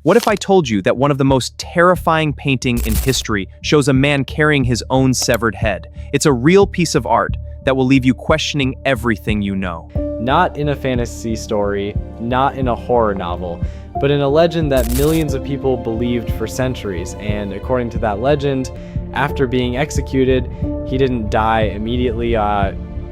What if I told you that one of the most terrifying paintings in history shows a man carrying his own severed head? It's a real piece of art that will leave you questioning everything you know. Not in a fantasy story, not in a horror novel, but in a legend that millions of people believed for centuries. And according to that legend, after being executed, he didn't die immediately.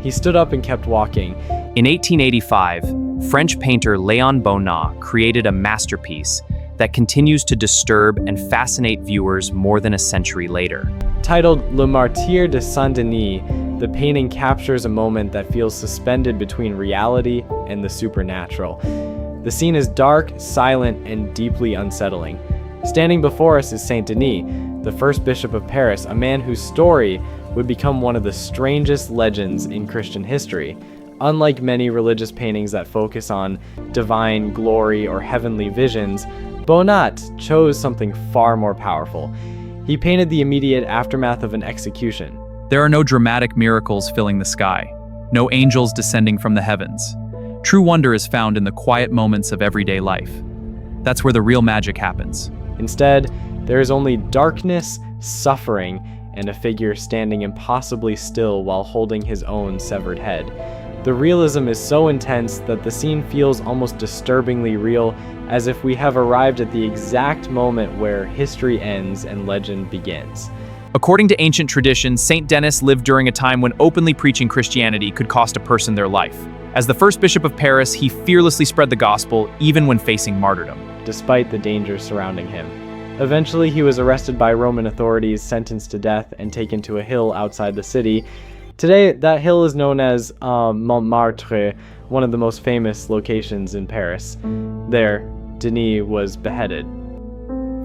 He stood up and kept walking. In 1885, French painter Léon Bonnat created a masterpiece that continues to disturb and fascinate viewers more than a century later. Titled Martyre de Saint Denis, the painting captures a moment that feels suspended between reality and the supernatural. The scene is dark, silent, and deeply unsettling. Standing before us is Saint Denis, the first bishop of Paris, a man whose story would become one of the strangest legends in Christian history. Unlike many religious paintings that focus on divine glory or heavenly visions, Bonnat chose something far more powerful. He painted the immediate aftermath of an execution. There are no dramatic miracles filling the sky, no angels descending from the heavens. True wonder is found in the quiet moments of everyday life. That's where the real magic happens. Instead, there is only darkness, suffering, and a figure standing impossibly still while holding his own severed head. The realism is so intense that the scene feels almost disturbingly real, as if we have arrived at the exact moment where history ends and legend begins. According to ancient tradition, Saint Denis lived during a time when openly preaching Christianity could cost a person their life. As the first bishop of Paris, he fearlessly spread the gospel, even when facing martyrdom. Despite the dangers surrounding him. Eventually, he was arrested by Roman authorities, sentenced to death, and taken to a hill outside the city. Today, that hill is known as Montmartre, one of the most famous locations in Paris. There, Denis was beheaded.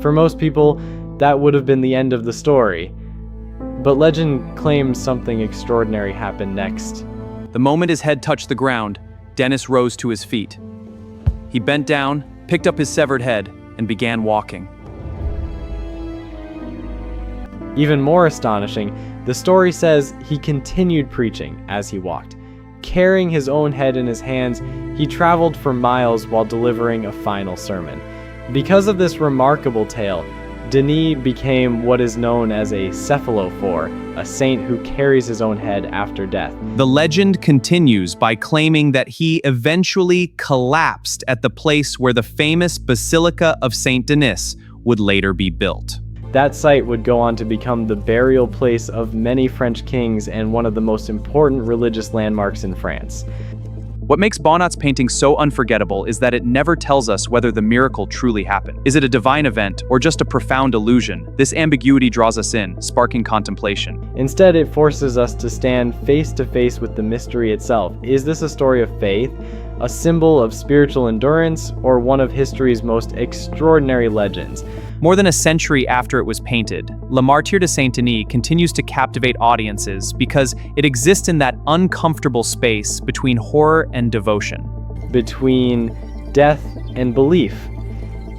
For most people, that would have been the end of the story. But legend claims something extraordinary happened next. The moment his head touched the ground, Denis rose to his feet. He bent down, picked up his severed head, and began walking. Even more astonishing, the story says he continued preaching as he walked. Carrying his own head in his hands, he traveled for miles while delivering a final sermon. Because of this remarkable tale, Denis became what is known as a Cephalophore, a saint who carries his own head after death. The legend continues by claiming that he eventually collapsed at the place where the famous Basilica of Saint Denis would later be built. That site would go on to become the burial place of many French kings and one of the most important religious landmarks in France. What makes Bonnat's painting so unforgettable is that it never tells us whether the miracle truly happened. Is it a divine event or just a profound illusion? This ambiguity draws us in, sparking contemplation. Instead, it forces us to stand face to face with the mystery itself. Is this a story of faith, a symbol of spiritual endurance, or one of history's most extraordinary legends? More than a century after it was painted, Martyre de Saint Denis continues to captivate audiences because it exists in that uncomfortable space between horror and devotion. Between death and belief.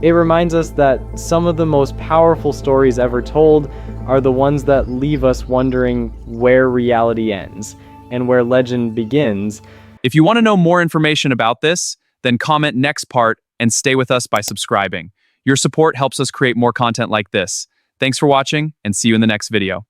It reminds us that some of the most powerful stories ever told are the ones that leave us wondering where reality ends and where legend begins. If you want to know more information about this, then comment next part and stay with us by subscribing. Your support helps us create more content like this. Thanks for watching, and see you in the next video.